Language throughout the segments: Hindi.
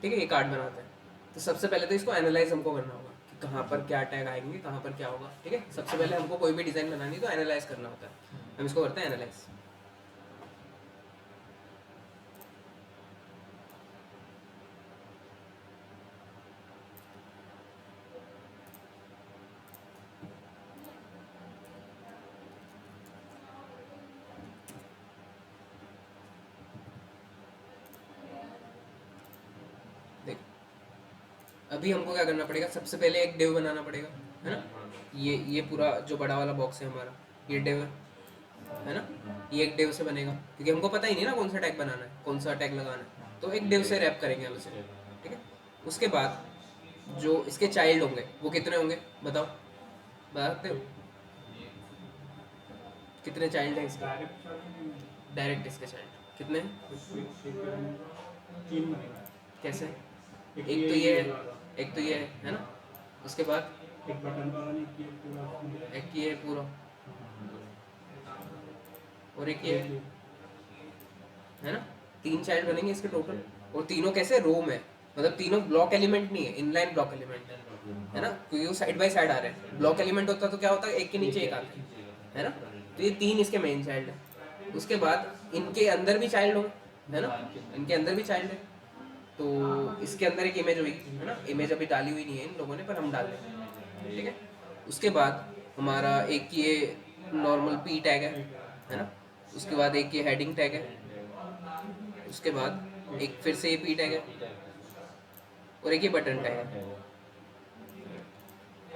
ठीक है, ये कार्ड बनाते हैं। तो सबसे पहले तो इसको एनालाइज हमको करना होगा कि कहाँ पर क्या टैग आएंगे, कहाँ पर क्या होगा। ठीक है, सबसे पहले हमको कोई भी डिज़ाइन बनानी है तो एनालाइज करना होता है। हम इसको करते हैं एनालाइज। देख, अभी हमको क्या करना पड़ेगा, सबसे पहले एक डिव बनाना पड़ेगा, है ना। ये पूरा जो बड़ा वाला बॉक्स है हमारा, ये डिव है ना। ये एक डिव से बनेगा क्योंकि हमको पता ही नहीं ना कौन सा टैग बनाना है, कौन सा टैग लगाना है, तो एक डिव से रैप करेंगे हम इसे। ठीक है, उसके बाद जो इसके चाइल्ड होंगे वो कितने होंगे बताओ, बता सकते हो कितने चाइल्ड हैं इसके? डायरेक्ट इसके चाइल्ड कितने हैं? कैसे? एक तो ये है, एक तो ये है ना, उसके बाद एक ये है पूरा, और एक ये है ना। तीन चाइल्ड बनेंगे इसके टोटल, और तीनों कैसे रो में, मतलब तीनों ब्लॉक एलिमेंट नहीं है, इनलाइन ब्लॉक एलिमेंट है ना, क्योंकि वो साइड बाय साइड आ रहे हैं। ब्लॉक एलिमेंट होता तो क्या होता है, एक के नीचे एक आते है ना। तो ये तीन इसके मेन चाइल्ड है। उसके बाद इनके अंदर भी चाइल्ड होंगे, है ना, इनके अंदर भी चाइल्ड है। तो इसके अंदर एक इमेज होगी, है ना। इमेज अभी डाली हुई नहीं है इन लोगों ने, पर हम डाल देंगे। ठीक है, उसके बाद हमारा एक ये नॉर्मल पी टैग है ना। उसके बाद एक ये हेडिंग टैग है, उसके बाद एक फिर से ये पी टैग है, और एक ये बटन टैग है।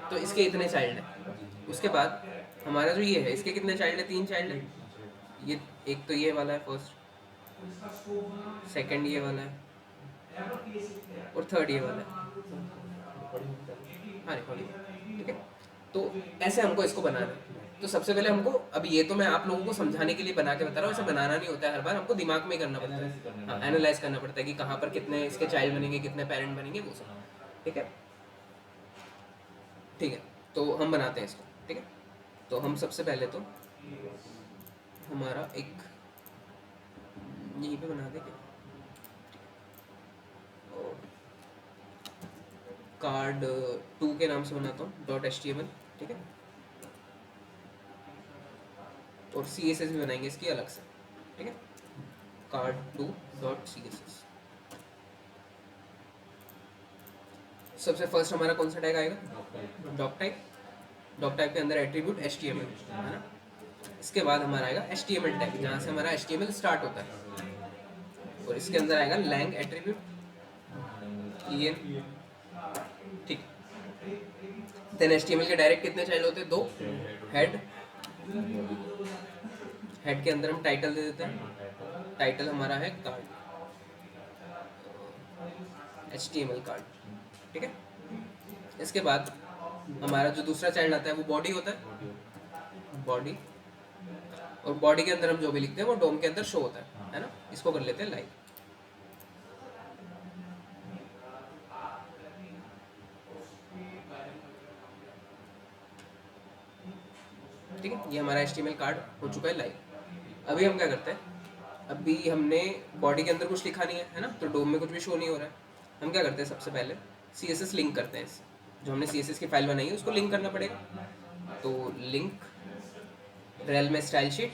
तो इसके इतने चाइल्ड हैं। उसके बाद हमारा जो ये है, इसके कितने चाइल्ड है? तीन चाइल्ड है। ये एक तो ये वाला है फर्स्ट, सेकंड ये वाला है, और थर्ड ये वाला है। हाँ रिकॉर्डिंग। ठीक है, तो ऐसे हमको इसको बनाना है। तो सबसे पहले हमको, अब ये तो मैं आप लोगों को समझाने के लिए बना के बता रहा हूँ, ऐसे बनाना नहीं होता है हर बार, हमको दिमाग में ही करना पड़ता है। हाँ, एनालाइज करना पड़ता है कि कहाँ पर कितने इसके चाइल्ड बनेंगे, कितने पेरेंट बनेंगे, वो सब। ठीक है, ठीक है, तो हम बनाते हैं इसको। ठीक है, तो हम सबसे पहले तो हमारा एक यहीं पे बना देंगे कार्ड 2 के नाम से बनाता हूँ, .html। ठीक है, और CSS भी बनाएंगे इसकी अलग से। ठीक है, card2.css। सबसे फर्स्ट हमारा कौन सा टैग आएगा? Doc type. डॉक टाइप के अंदर एट्रीब्यूट HTML है ना। इसके बाद हमारा आएगा HTML टैग, जहाँ से हमारा HTML स्टार्ट होता है, और इसके अंदर आएगा लैंग एट्रीब्यूट en। ठीक, देन HTML के डायरेक्ट कितने चाइल्ड होते हैं? दो। हेड, हेड के अंदर हम टाइटल दे देते हैं, टाइटल हमारा है कार्ड, HTML कार्ड। ठीक है, इसके बाद हमारा जो दूसरा चाइल्ड आता है वो बॉडी होता है, बॉडी, और बॉडी के अंदर हम जो भी लिखते हैं वो डोम के अंदर शो होता है ना। इसको कर लेते हैं लाइव। ठीक है, ये हमारा HTML कार्ड हो चुका है लाइव। अभी हम क्या करते हैं, अभी हमने बॉडी के अंदर कुछ लिखा नहीं है ना, तो डोम में कुछ भी शो नहीं हो रहा है। हम क्या करते हैं, सबसे पहले CSS लिंक करते हैं इससे। जो हमने CSS की फाइल बनाई है उसको लिंक करना पड़ेगा। तो लिंक रेल में स्टाइल शीट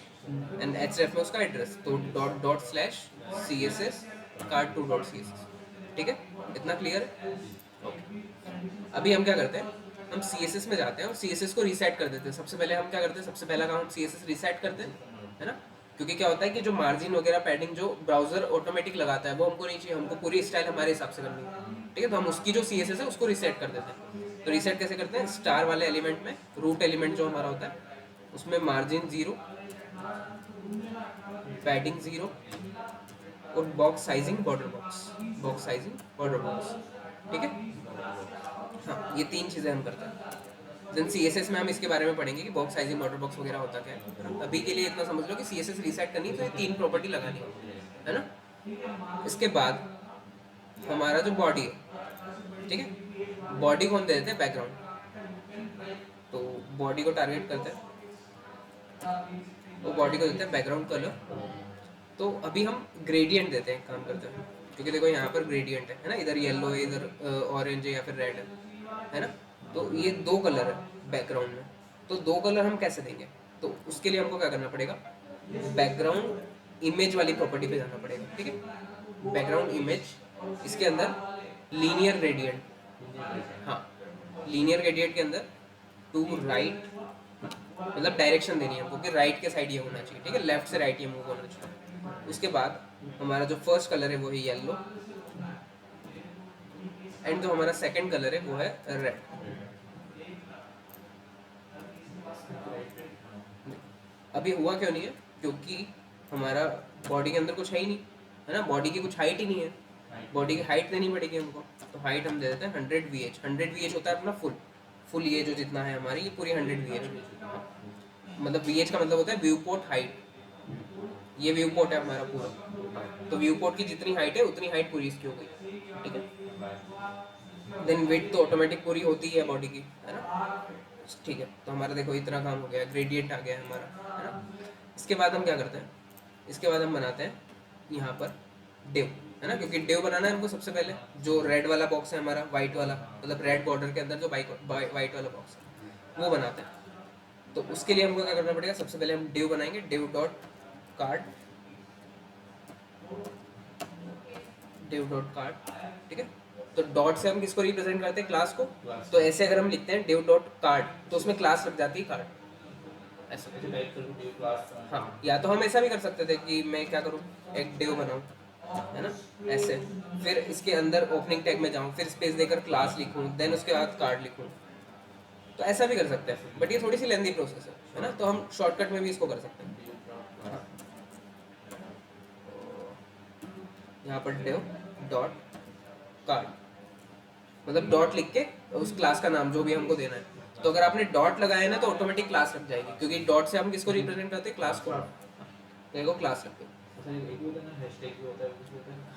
एंड href में उसका एड्रेस, तो ./css card2.css। ठीक है, इतना क्लियर है? ओके, अभी हम क्या करते हैं, हम CSS में जाते हैं और CSS को रीसेट कर देते हैं। सबसे पहले हम क्या करते हैं, सबसे पहला काम हम CSS रीसेट करते हैं, है ना। क्योंकि क्या होता है कि जो मार्जिन वगैरह पैडिंग जो ब्राउजर ऑटोमेटिक लगाता है वो हमको नहीं चाहिए, हमको पूरी स्टाइल हमारे हिसाब से करनी है। ठीक है, तो हम उसकी जो CSS है उसको रीसेट कर देते हैं। तो रीसेट कैसे करते हैं, स्टार वाले एलिमेंट में, रूट एलिमेंट जो हमारा होता है उसमें मार्जिन 0, पैडिंग 0, और box sizing border box, box sizing border box. ठीक है, हाँ, ये तीन चीज़ें हम करते हैं। देन CSS में हम इसके बारे में पढ़ेंगे कि बॉक्स साइजिंग बॉर्डर बॉक्स वगैरह होता क्या है। अभी के लिए इतना समझ लो कि CSS रीसेट करनी है तो ये तीन प्रॉपर्टी लगानी है ना। इसके बाद हमारा जो बॉडी है, ठीक है, बॉडी को हम दे देते हैं बैकग्राउंड। तो बॉडी को टारगेट करते हैं, तो बॉडी को देते हैं बैकग्राउंड कलर। तो अभी हम ग्रेडियंट देते हैं, काम करते हैं। क्योंकि देखो यहाँ पर ग्रेडियंट है ना, इधर येलो है, इधर ऑरेंज है या फिर रेड है ना। तो ये दो कलर है बैकग्राउंड में, तो दो कलर हम कैसे देंगे? तो उसके लिए हमको क्या करना पड़ेगा, बैकग्राउंड इमेज वाली प्रॉपर्टी पे जाना पड़ेगा, ठीक है। बैकग्राउंड इमेज, इसके अंदर लीनियर ग्रेडियंट, हाँ लीनियर ग्रेडियंट के अंदर टू राइट, मतलब डायरेक्शन देनी है हमको कि राइट के साइड ये होना चाहिए, ठीक है, लेफ्ट से राइट ये मूव होना चाहिए। उसके बाद हमारा जो फर्स्ट कलर है वो है येलो, एंड जो हमारा सेकंड कलर है वो है रेड। अभी हुआ क्यों नहीं है? क्योंकि हमारा बॉडी के अंदर कुछ है ही नहीं, है ना, बॉडी की कुछ हाइट ही नहीं है, बॉडी की हाइट देनी पड़ेगी हमको। तो हाइट हम दे देते हैं 100 VH। 100 VH होता है अपना फुल ये जो जितना है हमारी, ये पूरी 100 VH, मतलब VH का मतलब होता है व्यू पोर्ट हाइट। ये व्यू पोर्ट है हमारा पूरा, तो व्यू पोर्ट की जितनी हाइट है उतनी हाइट पूरी इसकी हो गई, ठीक है। देन वेट तो ऑटोमेटिक पूरी होती है बॉडी की, है ना, ठीक है। तो हमारा देखो इतना काम हो गया, ग्रेडियंट आ गया है हमारा, है ना। इसके बाद हम क्या करते हैं, इसके बाद हम बनाते हैं यहाँ पर डिव, है ना, क्योंकि डिव बनाना है हमको सबसे पहले। जो रेड वाला बॉक्स है हमारा, वाइट वाला, मतलब रेड बॉर्डर के अंदर जो वाइट वाला बॉक्स है वो बनाते हैं। तो उसके लिए हमको क्या करना पड़ेगा, सबसे पहले हम डिव बनाएंगे, div dot card, div dot card, ठीक है। तो डॉट से हम किसको रिप्रेजेंट करते हैं, क्लास को। तो ऐसे अगर हम लिखते हैं डिव डॉट कार्ड तो उसमें क्लास लग जाती है कार्ड, ऐसा। हाँ, या तो हम ऐसा भी कर सकते थे कि मैं क्या करूँ, एक डिव बनाऊँ, है ना, ऐसे, फिर इसके अंदर ओपनिंग टैग में जाऊँ, फिर स्पेस देकर क्लास लिखूँ, देन उसके बाद कार्ड लिखूँ। तो ऐसा भी कर सकते हैं, बट ये थोड़ी सी लेंदी प्रोसेस है ना, तो हम शॉर्टकट में भी इसको कर सकते हैं। हाँ, यहाँ पर डिव डॉट कार्ड, मतलब डॉट लिख के उस क्लास का नाम जो भी हमको देना है। तो अगर आपने डॉट लगाया ना तो ऑटोमेटिक क्लास लग जाएगी, क्योंकि डॉट से हम किसको रिप्रेजेंट करते हैं, क्लास को। देखो क्लास रखते हैं,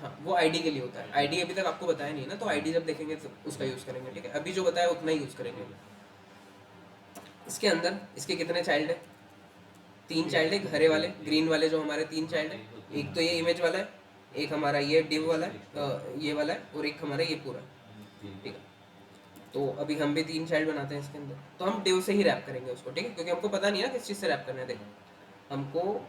हाँ वो आईडी के लिए होता है। आईडी अभी तक आपको बताया नहीं है ना, तो आईडी जब देखेंगे तो उसका यूज़ करेंगे, ठीक है। अभी जो बताया उतना ही यूज़ करेंगे। इसके अंदर इसके कितने चाइल्ड है, 3 चाइल्ड है, हरे वाले ग्रीन वाले जो हमारे 3 चाइल्ड है। एक तो ये इमेज वाला है, एक हमारा ये डिव वाला है, ये वाला है, और एक हमारा ये पूरा, ठीक है। तो अभी हम भी 3 चाइल्ड बनाते हैं इसके अंदर, तो हम डिव से ही रैप करेंगे उसको, ठीक है, क्योंकि हमको पता नहीं है ना किस चीज़ से रैप करना है। देखो हमको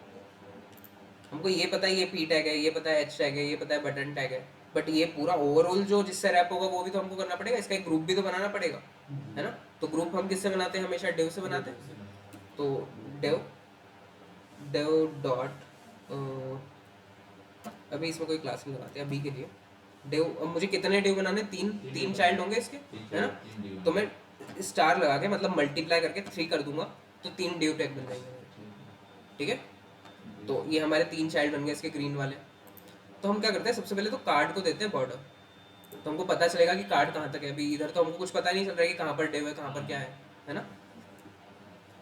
हमको ये पता है ये पी टैग है, ये पता है एच टैग है, ये पता है बटन टैग है, बट ये पूरा ओवरऑल जो जिससे रैप होगा वो भी तो हमको करना पड़ेगा, इसका एक ग्रुप भी तो बनाना पड़ेगा, है ना। तो ग्रुप हम किससे बनाते हैं, हमेशा डिव से बनाते हैं। तो डिव डिव डॉट, अभी इसमें कोई क्लास नहीं लगाते अभी के लिए। डिव, अब मुझे कितने डिव बनाने, 3 चाइल्ड होंगे इसके, है ना। तो मैं स्टार लगा के मतलब मल्टीप्लाई करके 3 कर दूंगा, तो 3 डिव टैग बन जाएंगे, ठीक है। तो ये हमारे 3 चाइल्ड बन गए इसके ग्रीन वाले। तो हम क्या करते हैं, सबसे पहले तो कार्ड को देते हैं बॉर्डर, तो हमको पता चलेगा कि कार्ड कहाँ तक है। अभी इधर तो हमको कुछ पता नहीं चल रहा है कि कहाँ पर डिव है, कहाँ पर क्या है ना।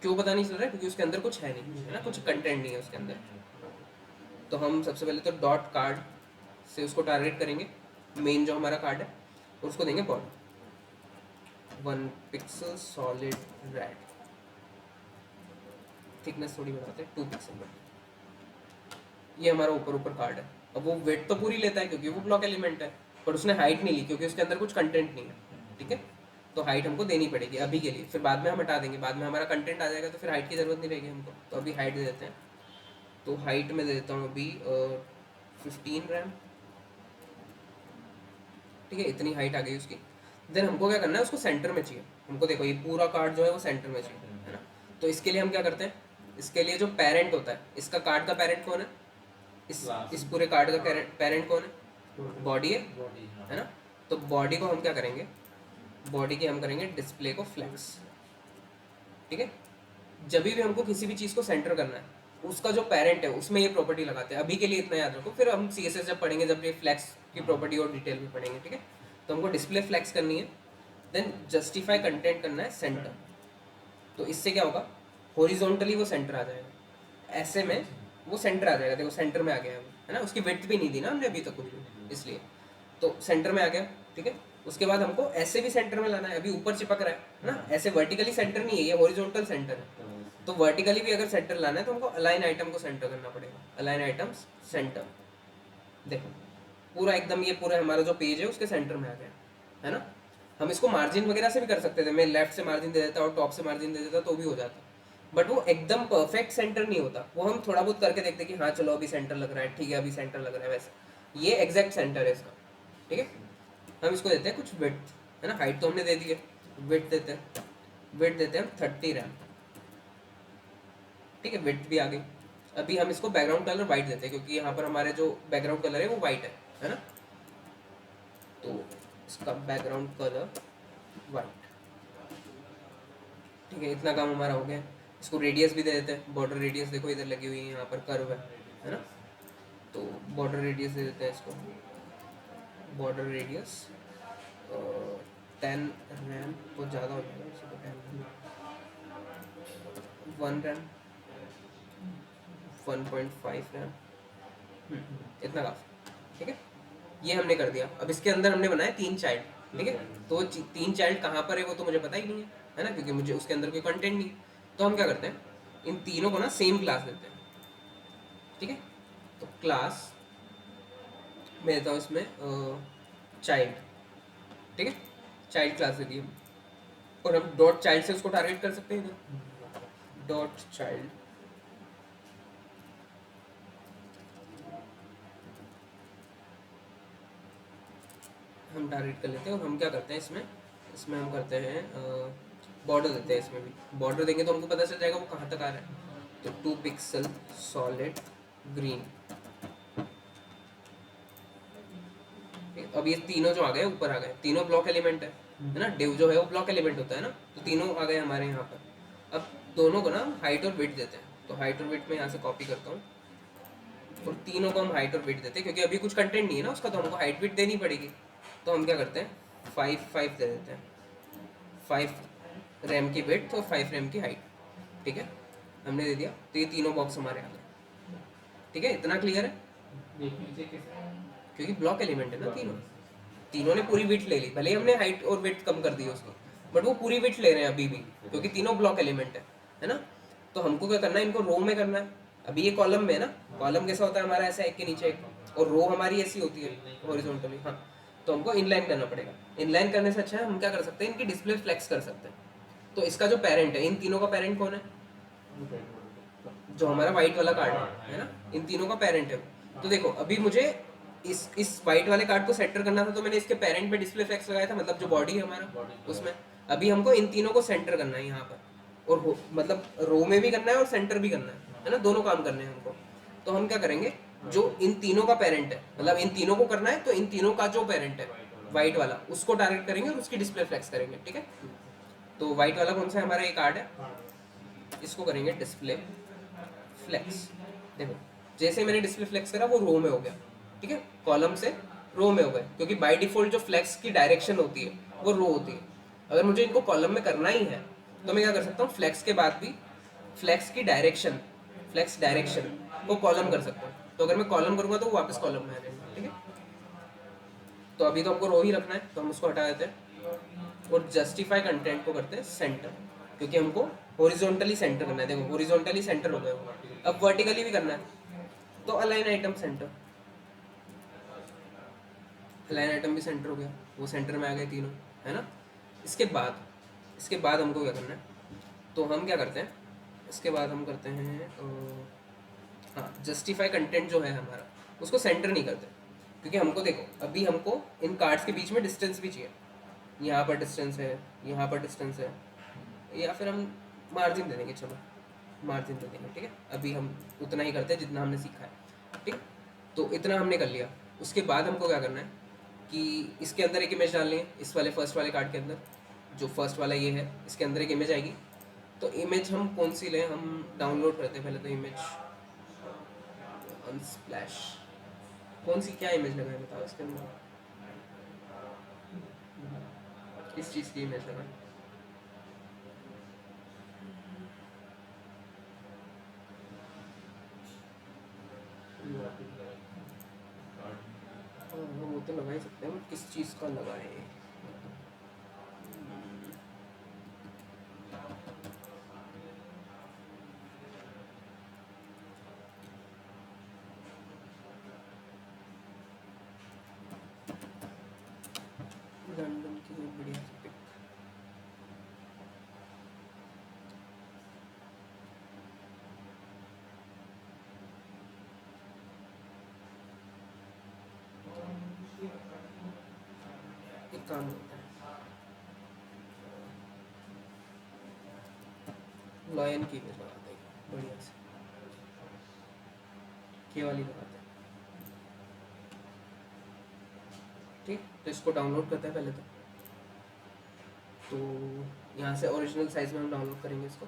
क्यों पता नहीं चल रहा है, क्योंकि उसके अंदर कुछ है नहीं, है ना, कुछ कंटेंट नहीं है उसके अंदर। तो हम सबसे पहले तो डॉट कार्ड से उसको टारगेट करेंगे, मेन जो हमारा कार्ड है, और उसको देंगे border 1 pixel solid red, thickness थोड़ी बढ़ाते हैं 2 पिक्सल में। ये हमारा ऊपर कार्ड है। अब वो वेट तो पूरी लेता है क्योंकि वो ब्लॉक एलिमेंट है, पर उसने हाइट नहीं ली क्योंकि उसके अंदर कुछ कंटेंट नहीं है, ठीक है। तो हाइट हमको देनी पड़ेगी अभी के लिए, फिर बाद में हम हटा देंगे, बाद में हमारा कंटेंट आ जाएगा तो फिर हाइट की ज़रूरत नहीं रहेगी हमको। तो अभी हाइट दे देते हैं, तो हाइट में दे देता हूँ अभी 15 रैम, ठीक है, इतनी हाइट आ गई उसकी। देन हमको क्या करना है, उसको सेंटर में चाहिए हमको। देखो ये पूरा कार्ड जो है वो सेंटर में चाहिए, है ना। तो इसके लिए हम क्या करते हैं, इसके लिए जो पेरेंट होता है, इसका कार्ड का पेरेंट कौन है, इस पूरे कार्ड का पेरेंट कौन है, बॉडी है ना। तो बॉडी को हम क्या करेंगे, बॉडी की हम करेंगे डिस्प्ले को फ्लैक्स, ठीक है। जब भी हमको किसी भी चीज़ को सेंटर करना है, उसका जो पेरेंट है उसमें ये प्रॉपर्टी लगाते हैं। अभी के लिए इतना याद रखो, फिर हम CSS जब पढ़ेंगे, जब ये फ्लैक्स की प्रॉपर्टी और डिटेल में पढ़ेंगे, ठीक है। तो हमको डिस्प्ले फ्लैक्स करनी है, देन जस्टिफाई कंटेंट करना है सेंटर। तो इससे क्या होगा, हॉरिजॉन्टली वो सेंटर आ जाएगा, ऐसे में वो सेंटर आ जाएगा। देखो सेंटर में आ गया है ना, उसकी विड्थ भी नहीं दी ना हमने अभी तक कुछ भी, इसलिए तो सेंटर में आ गया, ठीक है। उसके बाद हमको ऐसे भी सेंटर में लाना है, अभी ऊपर चिपक रहा है ना, ऐसे वर्टिकली सेंटर नहीं है, ये हॉरिजॉन्टल सेंटर है। तो वर्टिकली भी अगर सेंटर लाना है तो हमको अलाइन आइटम को सेंटर करना पड़ेगा, अलाइन आइटम्स सेंटर। देखो पूरा एकदम ये पूरा हमारा जो पेज है उसके सेंटर में आ गया, है ना। हम इसको मार्जिन वगैरह से भी कर सकते थे, मैं लेफ्ट से मार्जिन दे देता और टॉप से मार्जिन दे देता तो भी हो जाता, बट वो एकदम परफेक्ट सेंटर नहीं होता। वो हम थोड़ा बहुत करके देखते कि हाँ चलो अभी सेंटर लग रहा है, ठीक है अभी सेंटर लग रहा है, वैसे ये एग्जैक्ट सेंटर है इसका, ठीक है। हम इसको देते हैं कुछ विड्थ, है ना, हाइट तो हमने दे दी है, विड्थ देते हैं, विड्थ देते हैं हम 30 रैम, ठीक है, विड्थ भी आ गई। अभी हम इसको बैकग्राउंड कलर वाइट देते हैं क्योंकि यहाँ पर हमारे जो बैकग्राउंड कलर है वो वाइट है ना। तो इसका बैकग्राउंड कलर वाइट, ठीक है, इतना काम हमारा हो गया। इसको रेडियस भी दे देते हैं, बॉर्डर रेडियस देखो इधर लगी हुई है, यहाँ पर कर्व है ना। तो बॉर्डर रेडियस दे देते हैं इसको, बॉर्डर रेडियस 10 रैम, बहुत ज़्यादा हो जाएगा इसको, 1 रैम, 1.5 रैम, इतना काफी, ठीक है। ये हमने कर दिया। अब इसके अंदर हमने बनाया 3 चाइल्ड, ठीक है। तो 3 चाइल्ड कहाँ पर है वो तो मुझे पता ही नहीं है ना, क्योंकि मुझे उसके अंदर कोई कंटेंट नहीं है। तो हम क्या करते हैं, इन तीनों को ना सेम क्लास देते हैं, ठीक है। तो क्लास मैं देता हूँ इसमें चाइल्ड, ठीक है, चाइल्ड क्लास दे दी हम। और हम डॉट चाइल्ड से उसको टारगेट कर सकते हैं इधर, डॉट चाइल्ड, हम टारगेट कर लेते हैं। और हम क्या करते हैं इसमें, इसमें हम करते हैं बॉर्डर देते हैं, इसमें भी बॉर्डर देंगे तो हमको पता चल जाएगा वो कहाँ तक आ रहा है। तो 2 पिक्सल सॉलिड ग्रीन, अब ये तीनों जो आ गए ऊपर आ गए, तीनों ब्लॉक एलिमेंट है ना, डिव जो है वो ब्लॉक एलिमेंट होता है ना, तो तीनों आ गए हमारे यहाँ पर। अब दोनों को ना हाइट और विड्थ देते हैं, तो हाइट और विड्थ में यहाँ से कॉपी करता हूँ और तीनों को हम हाइट और विड्थ देते हैं, क्योंकि अभी कुछ कंटेंट नहीं है ना उसका, तो हमको हाइट विड्थ देनी पड़ेगी। तो हम क्या करते हैं 5 दे देते हैं, 5 रैम की विड्थ और 5 रैम की हाइट, ठीक है, हमने दे दिया। तो ये तीनों बॉक्स हमारे आ गए, ठीक है, इतना क्लियर है, क्योंकि ब्लॉक एलिमेंट है ना तीनों, तीनों ने पूरी विड्थ ले ली, भले ही हमने हाइट और विड्थ कम कर दी है उसकी, बट वो पूरी विड्थ ले रहे हैं अभी भी, क्योंकि तीनों ब्लॉक एलिमेंट है ना। तो हमको क्या करना है, इनको रो में करना है। अभी ये कॉलम में है ना, कॉलम कैसा होता है हमारा, ऐसा एक के नीचे एक, और रो हमारी ऐसी होती है हॉरिजॉन्टली, हाँ। तो हमको इनलाइन करना पड़ेगा। इनलाइन करने से अच्छा है हम क्या कर सकते हैं, इनकी डिस्प्ले फ्लेक्स कर सकते हैं। तो इसका जो पेरेंट है, इन तीनों का पेरेंट कौन है, जो हमारा व्हाइट वाला कार्ड है ना, इन तीनों का पेरेंट है। तो देखो अभी मुझे इस व्हाइट वाले कार्ड को सेंटर करना था, तो मैंने इसके पेरेंट पे डिस्प्ले फ्लेक्स लगाया था, मतलब जो बॉडी है हमारा उसमें। अभी हमको इन तीनों को सेंटर करना है यहाँ पर, और मतलब रो में भी करना है और सेंटर भी करना है ना, दोनों काम करने हैं हमको। तो हम क्या करेंगे, जो इन तीनों का पेरेंट है, मतलब इन तीनों को करना है, तो इन तीनों का जो पेरेंट है व्हाइट वाला, उसको टारगेट करेंगे और उसकी डिस्प्ले फ्लेक्स करेंगे, ठीक है। तो व्हाइट वाला कौन सा है हमारा, ये कार्ड है, इसको करेंगे डिस्प्ले फ्लेक्स। देखो जैसे मैंने डिस्प्ले फ्लेक्स करा वो रो में हो गया, ठीक है, कॉलम से रो में हो गए, क्योंकि बाय डिफॉल्ट जो फ्लेक्स की डायरेक्शन होती है वो रो होती है। अगर मुझे इनको कॉलम में करना ही है तो मैं क्या कर सकता हूँ, फ्लेक्स के बाद भी फ्लेक्स की डायरेक्शन, फ्लेक्स डायरेक्शन को कॉलम कर सकता हूँ। तो अगर मैं कॉलम करूँगा तो वो वापस कॉलम में आ जाएगा, ठीक है। तो अभी तो हमको रो ही रखना है, तो हम उसको हटा देते हैं और जस्टिफाई कंटेंट को करते हैं सेंटर, क्योंकि हमको हॉरिजॉन्टली सेंटर करना है। देखो हॉरिजॉन्टली सेंटर हो गया वो, अब वर्टिकली भी करना है, तो align item centre, align item भी सेंटर हो गया, वो सेंटर में आ गए तीनों, है ना। इसके बाद हमको क्या करना है, तो हम क्या करते हैं, इसके बाद हम करते हैं हाँ, जस्टिफाई कंटेंट जो है हमारा उसको सेंटर नहीं करते, क्योंकि हमको देखो अभी हमको इन कार्ड्स के बीच में डिस्टेंस भी चाहिए, यहाँ पर डिस्टेंस है, यहाँ पर डिस्टेंस है, या फिर हम मार्जिन दे देंगे, चलो मार्जिन दे देंगे, ठीक है। अभी हम उतना ही करते हैं जितना हमने सीखा है, ठीक है। तो इतना हमने कर लिया। उसके बाद हमको क्या करना है कि इसके अंदर एक इमेज डालनी है, इस वाले फर्स्ट वाले कार्ड के अंदर, जो फर्स्ट वाला ये है इसके अंदर एक इमेज आएगी। तो इमेज हम कौन सी लें, हम डाउनलोड करते हैं पहले तो इमेज अनस्प्लैश, कौन सी क्या इमेज लगाए बताओ इसके अंदर, किस चीज़ की इमेज लगाए, वो तो लगा ही सकते हैं, बट किस चीज़ का लगाए, लंदन की कोई बढ़िया सी पिक। एक काम होता है, लॉयन की इमेज लगाते हैं बढ़िया से, के वाली लगाते हैं। ठीक, तो इसको डाउनलोड करते हैं पहले तो यहाँ से ओरिजिनल साइज में हम डाउनलोड करेंगे इसको।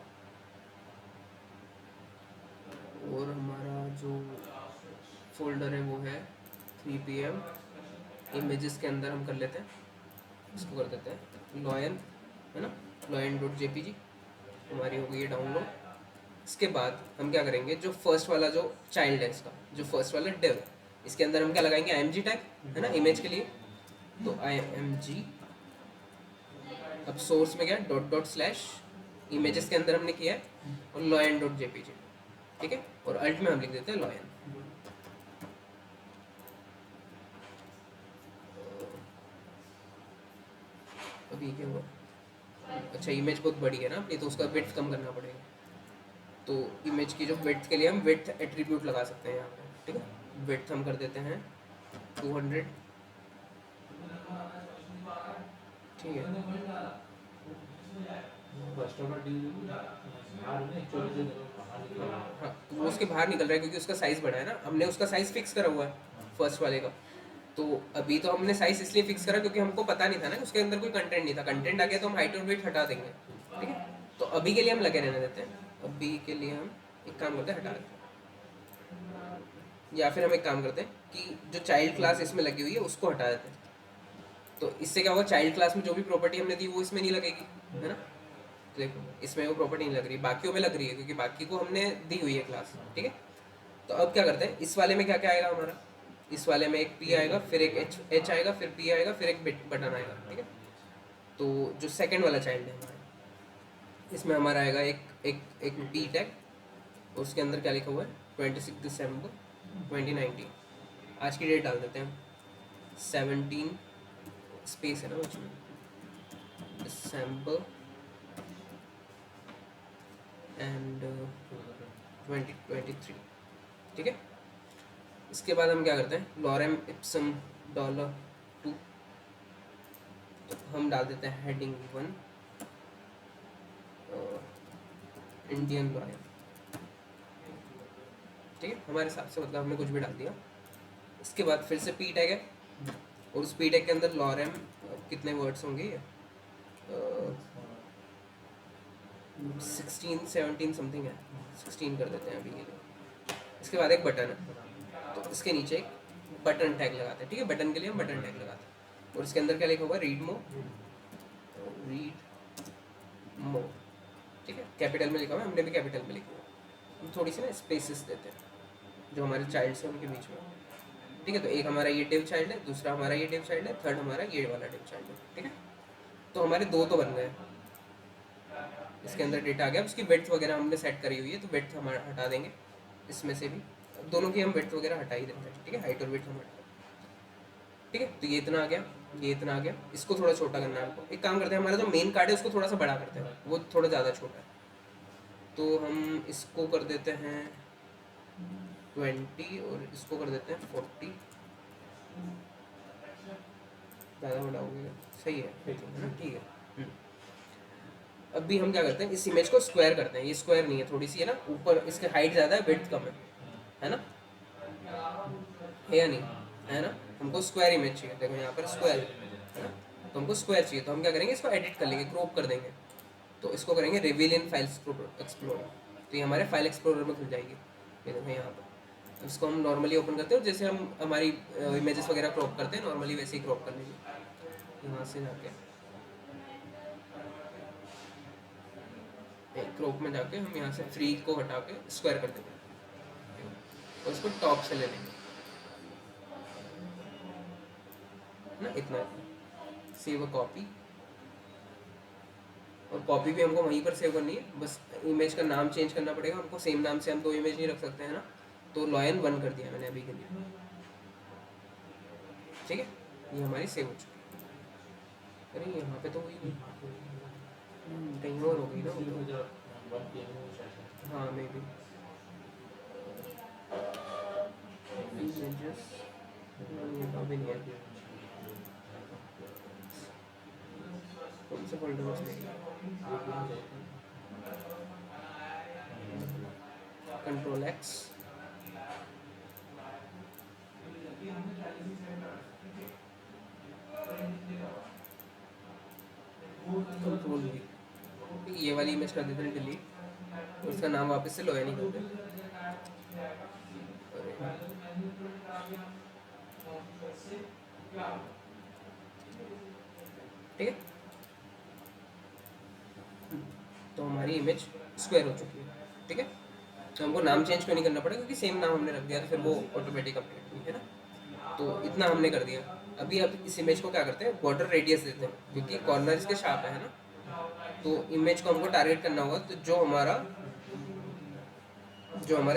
और हमारा जो फोल्डर है वो है 3pm इमेजेस के अंदर हम कर लेते हैं, इसको कर देते हैं लॉयन, है ना, loyan.jpg हमारी हो गई है डाउनलोड। इसके बाद हम क्या करेंगे, जो फर्स्ट वाला जो चाइल्ड है इसका, जो फर्स्ट वाला डिव है, इसके अंदर हम क्या लगाएंगे, img टैग, है ना, इमेज के लिए। तो img, अब सोर्स में क्या ./, इमेजेस के अंदर हमने किया है, और loyan.jpg, ठीक है, और अल्ट में हम लिख देते हैं लॉयन। अभी क्या हुआ, अच्छा इमेज बहुत बड़ी है ना अपनी, तो उसका विड्थ कम करना पड़ेगा। तो इमेज की जो विड्थ के लिए हम विड्थ एट्रीब्यूट लगा सकते हैं यहाँ पे, ठीक है। विड्थ हम कर देते हैं 200, ठीक है। हाँ, वो उसके बाहर निकल रहा है क्योंकि उसका साइज़ बड़ा है ना, हमने उसका साइज़ फिक्स करा हुआ है फर्स्ट वाले का। तो अभी तो हमने साइज़ इसलिए फिक्स करा क्योंकि हमको पता नहीं था ना कि उसके अंदर कोई कंटेंट नहीं था, कंटेंट आ गया तो हम हाइट और वेट हटा देंगे, ठीक है। तो अभी के लिए हम लगे रहने देते हैं, अभी के लिए हम एक काम करते हैं, हटा देते हैं। या फिर हम एक काम करते हैं कि जो चाइल्ड क्लास इसमें लगी हुई है उसको हटा देते हैं। तो इससे क्या होगा, चाइल्ड क्लास में जो भी प्रॉपर्टी हमने दी वो इसमें नहीं लगेगी, है ना। देखो इसमें वो प्रॉपर्टी नहीं लग रही, बाकियों में लग रही है क्योंकि बाकी को हमने दी हुई है क्लास, ठीक है। तो अब क्या करते हैं, इस वाले में क्या क्या आएगा हमारा, इस वाले में एक p आएगा, फिर एक h आएगा, फिर p आएगा, फिर एक बटन आएगा, ठीक है। तो जो सेकंड वाला चाइल्ड है हमारा, इसमें हमारा आएगा एक p टैग, और उसके अंदर क्या लिखा हुआ है 26 दिसंबर 2019, आज की डेट डाल देते हैं 17 स्पेस है ना उसमें, दिसंबर एंड 2023, ठीक है। इसके बाद हम क्या करते हैं, लॉरेम इप्सम $2, तो हम डाल देते हैं हेडिंग 1 इंडियन लॉयन, ठीक है, हमारे हिसाब से, मतलब हमने कुछ भी डाल दिया। इसके बाद फिर से पी टैग है, और उस पी टैग के अंदर लॉरेम कितने वर्ड्स होंगे, 16 17 समथिंग है, 16 कर देते हैं अभी के लिए। इसके बाद एक बटन है, तो इसके नीचे एक बटन टैग लगाते हैं, ठीक है, बटन के लिए हम बटन टैग लगाते हैं। और इसके अंदर क्या लिखा हुआ है, रीड मोर, ठीक है, कैपिटल में लिखा हुआ है, हमने भी कैपिटल में लिखा हुआ है। हम थोड़ी सी ना स्पेसेस देते हैं जो हमारे चाइल्ड हैं उनके बीच में, ठीक है। तो एक हमारा ये डिव चाइल्ड है, दूसरा हमारा ये डिव चाइल्ड है, थर्ड हमारा ये वाला डिव चाइल्ड है, ठीक है। तो हमारे दो तो बन गए, इसके अंदर डेटा आ गया, उसकी विड्थ वगैरह हमने सेट करी हुई है, तो विड्थ हम हटा देंगे इसमें से भी, दोनों की हम विड्थ वगैरह हटा ही देते हैं, ठीक है, हाइट और विड्थ हम हटा, ठीक है। तो ये इतना आ गया, ये इतना आ गया, इसको थोड़ा छोटा करना है हमको। एक काम करते हैं, हमारा जो मेन कार्ड है उसको थोड़ा सा बड़ा करते हैं, वो थोड़ा ज़्यादा छोटा है, तो हम इसको कर देते हैं 20 और इसको कर देते हैं 40, ज़्यादा बड़ा हो गया, सही है ना, ठीक है। अभी हम क्या करते हैं, इस इमेज को स्क्वायर करते हैं, ये स्क्वायर नहीं है, थोड़ी सी है ना ऊपर, इसके हाइट ज़्यादा है, विड्थ कम है ना, है या नहीं, है ना। हमको स्क्वायर इमेज चाहिए, देखो यहाँ पर स्क्वायर है ना, तो हमको स्क्वायर चाहिए, तो हम क्या करेंगे, इसको एडिट कर लेंगे, क्रॉप कर देंगे। तो इसको करेंगे रिवील इन फाइल एक्सप्लोरर, तो ये हमारे फाइल एक्सप्लोरर में खुल जाएगी, ये देखो यहाँ पर। इसको हम नॉर्मली ओपन करते हैं, जैसे हम हमारी इमेजेस वगैरह क्रॉप करते हैं नॉर्मली, वैसे ही क्रॉप कर लेंगे। यहाँ से जाके क्रॉप में जाके हम यहाँ से फ्री को हटा के स्क्वायर कर देंगे, और इसको टॉप से ले लेंगे ना, इतना सेव अ कॉपी, और कॉपी भी हमको वहीं पर सेव करनी है, बस इमेज का नाम चेंज करना पड़ेगा हमको, सेम नाम से हम दो इमेज नहीं रख सकते हैं ना, तो लॉयन 1 कर दिया मैंने अभी के लिए, ठीक है। ये हमारी सेव हो चुकी है। अरे यहाँ पे तो हुई नहीं, कहीं और हो गई ना वो तो। हाँ मे बी इमेजेस, अभी नहीं है। कौन से फोल्डर में चलेगी? कंट्रोल एक्स, कंट्रोल वी, ये वाली इमेज कर देते हैं डिलीट, और उसका नाम वापस से लोया नहीं करते। ठीक है, तो हमारी इमेज स्क्वायर हो चुकी है। ठीक है, तो हमको नाम चेंज क्यों नहीं करना पड़ेगा, क्योंकि सेम नाम हमने रख दिया तो फिर वो ऑटोमेटिक अपडेट हुई है ना। तो इतना हमने कर दिया। अभी अब इस इमेज को क्या करते हैं, बॉर्डर रेडियस देते हैं, क्योंकि कॉर्नर इसके शार्प है ना। तो इमेज को हमको टारगेट करना होगा, तो जो हमारा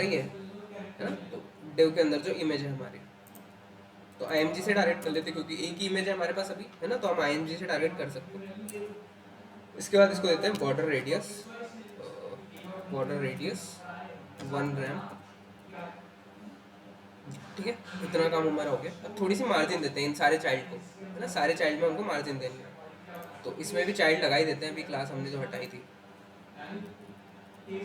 ये है ना, तो डिव के अंदर जो इमेज है हमारी, तो IMG से टारगेट कर लेते, क्योंकि एक ही इमेज है हमारे पास अभी, है ना, तो हम IMG से टारगेट कर सकते हैं। इसके बाद इसको देते हैं border radius, border radius 1 RAM. ठीक है, इतना काम हमारा हो गया। अब थोड़ी सी मार्जिन देते हैं इन सारे चाइल्ड को, है ना, सारे चाइल्ड में हमको मार्जिन देनी है। तो इसमें भी चाइल्ड लगा ही देते हैं, अभी क्लास हमने जो हटाई थी,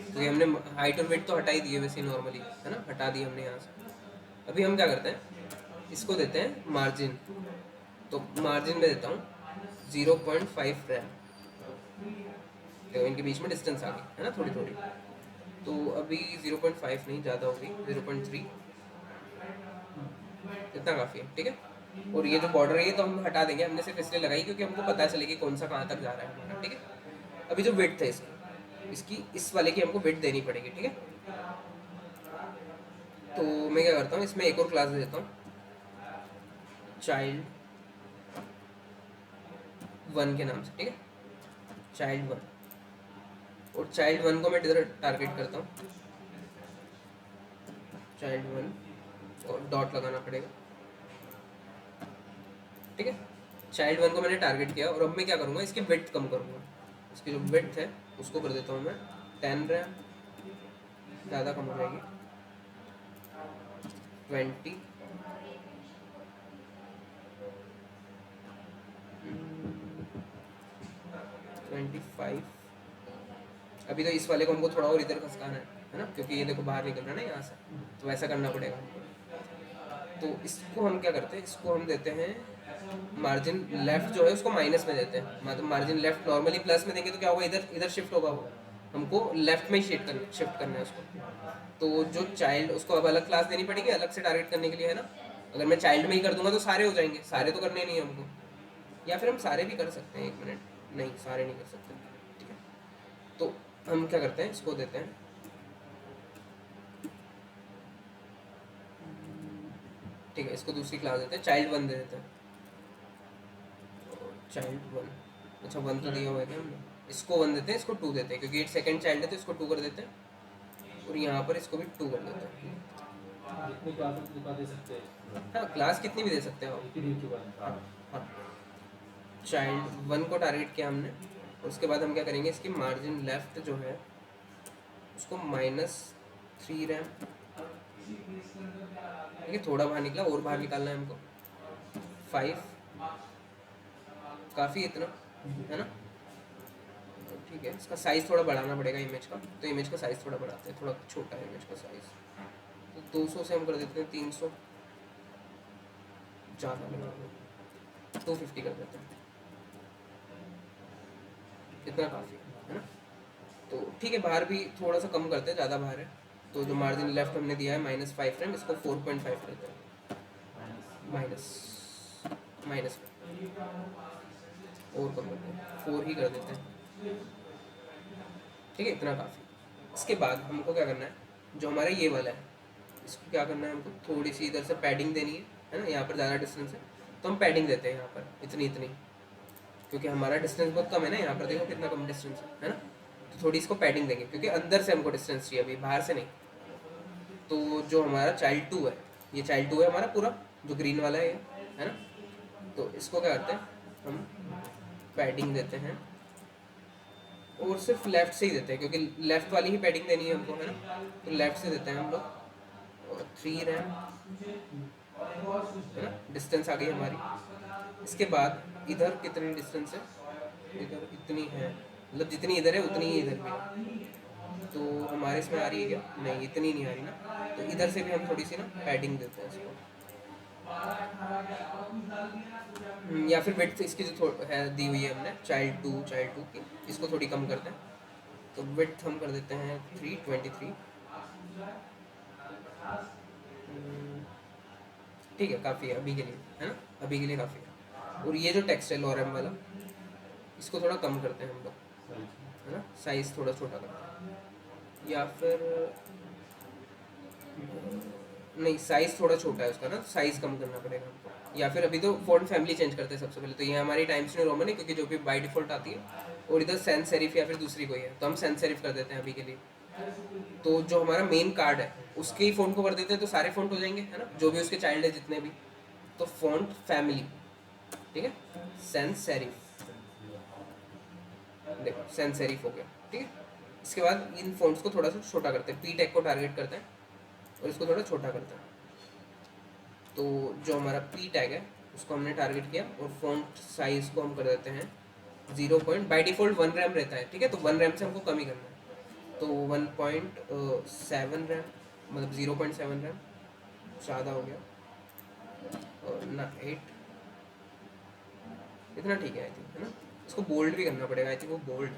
तो ये हमने हाइट और वेट तो हटा ही दिए वैसे नॉर्मली, है ना, हटा दिए हमने यहाँ से। अभी हम क्या करते हैं, इसको देते हैं मार्जिन। तो मार्जिन में देता हूँ 0.5 रैम। देखो इनके बीच में डिस्टेंस आ गई है ना, थोड़ी थोड़ी। तो अभी 0.5 नहीं, ज़्यादा होगी, 0.3, इतना काफ़ी है। ठीक है, और ये जो बॉर्डर है ये तो हम हटा देंगे, हमने सिर्फ इसलिए लगाई क्योंकि हमको पता चले कि कौन सा कहाँ तक जा रहा है हमारा। ठीक है, अभी जो विड्थ है इसकी, इस वाले की हमको विड्थ देनी पड़ेगी। ठीक है, तो मैं क्या करता हूँ, इसमें एक और क्लास दे देता हूँ, चाइल्ड 1 के नाम से। ठीक है, चाइल्ड 1, और चाइल्ड 1 को मैं इधर टारगेट करता हूँ, चाइल्ड 1, और डॉट लगाना पड़ेगा। ठीक है, चाइल्ड 1 को मैंने टारगेट किया, और अब मैं क्या करूँगा, इसकी विड्थ कम करूँगा। इसकी जो विड्थ है उसको कर देता हूँ मैं 10 रैम, ज़्यादा कम हो जाएगी, 20, 25। अभी तो इस वाले को हमको थोड़ा और इधर खसकाना है ना, क्योंकि ये देखो बाहर निकल रहा है ना यहाँ से, तो वैसा करना पड़ेगा हमको। तो इसको हम क्या करते हैं, इसको हम देते हैं मार्जिन लेफ्ट जो है उसको माइनस में देते हैं। मतलब मार्जिन लेफ्ट नॉर्मली प्लस में देंगे तो क्या होगा, इधर इधर शिफ्ट होगा, वो हमको लेफ्ट में ही शिफ्ट करना है उसको। तो जो चाइल्ड, उसको अब अलग क्लास देनी पड़ेगी अलग से टारगेट करने के लिए, है ना। अगर मैं चाइल्ड में ही कर दूंगा तो सारे हो जाएंगे, सारे तो करने नहीं है हमको, या फिर हम सारे भी कर सकते हैं, 1 मिनट, नहीं सारे नहीं कर सकते। ठीक है, तो हम क्या करते हैं, इसको देते हैं, ठीक है, इसको दूसरी क्लास देते हैं, चाइल्ड 1 दे देते हैं, चाइल्ड 1। अच्छा 1 तो दिया हुआ है क्या हमने, इसको 1 देते हैं, इसको 2 देते हैं, क्योंकि ये सेकंड चाइल्ड है तो इसको 2 कर देते हैं, और यहाँ पर इसको भी 2 कर देते हैं। जितनी क्लास है उतनी दे सकते हैं। हाँ, क्लास कितनी भी दे सकते हो आप। हाँ हाँ, चाइल्ड 1 को टारगेट किया हमने, और उसके बाद हम क्या करेंगे, इसकी मार्जिन लेफ्ट जो है उसको -3 रैम। ठीक है, थोड़ा बाहर निकला, और बाहर निकालना है हमको, 5, काफ़ी इतना, है ना। ठीक है, इसका साइज़ थोड़ा बढ़ाना पड़ेगा इमेज का, तो इमेज का साइज़ थोड़ा बढ़ाते हैं, थोड़ा छोटा है इमेज का साइज़, तो 200 से हम कर देते हैं 300, ज़्यादा लगा 250 कर देते हैं, इतना काफ़ी है ना। तो ठीक है, बाहर भी थोड़ा सा कम करते हैं, ज़्यादा बाहर है, तो जो मार्जिन लेफ्ट हमने दिया है -5 रैम, इसको 4.5 करते हैं, माइनस माइनस और कम करते हैं, 4 ही कर देते हैं। ठीक है, इतना काफ़ी। इसके बाद हमको क्या करना है, जो हमारा ये वाला है, इसको क्या करना है, हमको थोड़ी सी इधर से पैडिंग देनी है ना, यहाँ पर ज़्यादा डिस्टेंस है तो हम पैडिंग देते हैं यहाँ पर इतनी इतनी, क्योंकि हमारा डिस्टेंस बहुत कम है ना, यहाँ पर देखो कितना कम डिस्टेंस है ना। तो थोड़ी इसको पैडिंग देंगे, क्योंकि अंदर से हमको डिस्टेंस चाहिए अभी, बाहर से नहीं। तो जो हमारा चाइल्ड 2 है, ये चाइल्ड 2 है हमारा पूरा, जो ग्रीन वाला है ना। तो इसको क्या करते हैं हम, पैडिंग देते हैं, और सिर्फ लेफ्ट से ही देते हैं क्योंकि लेफ्ट वाली ही पैडिंग देनी है हमको, है ना, तो लेफ्ट से देते हैं हम लोग। और 3 रैम, है ना, डिस्टेंस आ गई हमारी। इसके बाद इधर कितनी डिस्टेंस है, इधर इतनी है, मतलब जितनी इधर है उतनी ही इधर भी है। तो हमारे इसमें आ रही है क्या, नहीं इतनी नहीं आ रही ना, तो इधर से भी हम थोड़ी सी ना पैडिंग देते हैं इसको। या फिर विड्थ इसकी जो है दी हुई है हमने चाइल्ड टू की, इसको थोड़ी कम करते हैं। तो विड्थ हम कर देते हैं 323। ठीक है, काफ़ी है अभी के लिए, है ना, अभी के लिए काफ़ी है। और ये जो टेक्स्ट है लॉरेम वाला, इसको थोड़ा कम करते हैं हम लोग, है ना, साइज़ थोड़ा छोटा करते हैं। या फिर नहीं, साइज़ थोड़ा छोटा है उसका ना, साइज़ कम करना पड़ेगा हमको। या फिर अभी तो फ़ॉन्ट फैमिली चेंज करते हैं सबसे पहले, तो ये हमारी टाइम्स न्यू रोमन है क्योंकि जो भी बाय डिफ़ॉल्ट आती है, और इधर सैंस सेरिफ या फिर दूसरी कोई है, तो हम सैंस सेरिफ कर देते हैं अभी के लिए। तो जो हमारा मेन कार्ड है उसके ही फ़ॉन्ट को कर देते हैं, तो सारे फ़ॉन्ट हो जाएंगे, है ना, जो भी उसके चाइल्ड है जितने भी। तो फ़ॉन्ट फैमिली, ठीक है, सैंस सेरिफ, देखो सैंस सेरिफ हो गया, ठीक है। इसके बाद इन फ़ॉन्ट्स को थोड़ा सा छोटा करते हैं, पी टैग को टारगेट करते हैं और इसको थोड़ा छोटा करते हैं। तो जो हमारा पी टैग है उसको हमने टारगेट किया, और फ़ॉन्ट साइज़ को हम कर देते हैं 0 पॉइंट, बाई डिफ़ॉल्ट 1 रैम रहता है, ठीक है, तो 1 रैम से हमको कम ही करना है। तो 1.7 रैम, मतलब 0.7 रैम ज़्यादा हो गया, और ना 8, इतना ठीक है आई थिंक, है ना। इसको बोल्ड भी करना पड़ेगा, आई थिंक वो बोल्ड।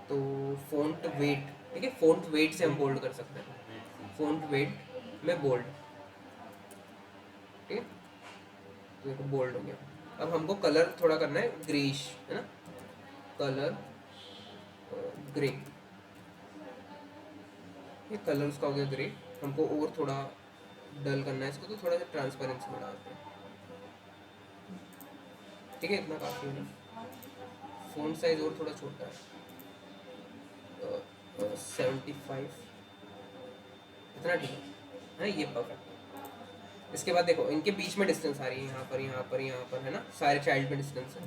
तो फ़ॉन्ट वेट, ठीक है, फ़ॉन्ट वेट से हम बोल्ड कर सकते हैं, फ़ॉन्ट वेट में बोल्ड, ठीक है, तो देखो बोल्ड हो गया। अब हमको कलर थोड़ा करना है ग्रेइश, है ना, कलर ग्रे, ये कलर उसका हो गया ग्रे। हमको और थोड़ा डल करना है इसको, तो थोड़ा सा ट्रांसपेरेंसी बढ़ाते हैं, ठीक है, इतना काफ़ी है ना। फ़ॉन्ट साइज और थोड़ा छोटा है, 75, इतना ठीक है, ये परफेक्ट है। इसके बाद देखो इनके बीच में डिस्टेंस आ रही है, यहाँ पर यहाँ पर यहाँ पर, है ना, सारे चाइल्ड में डिस्टेंस है।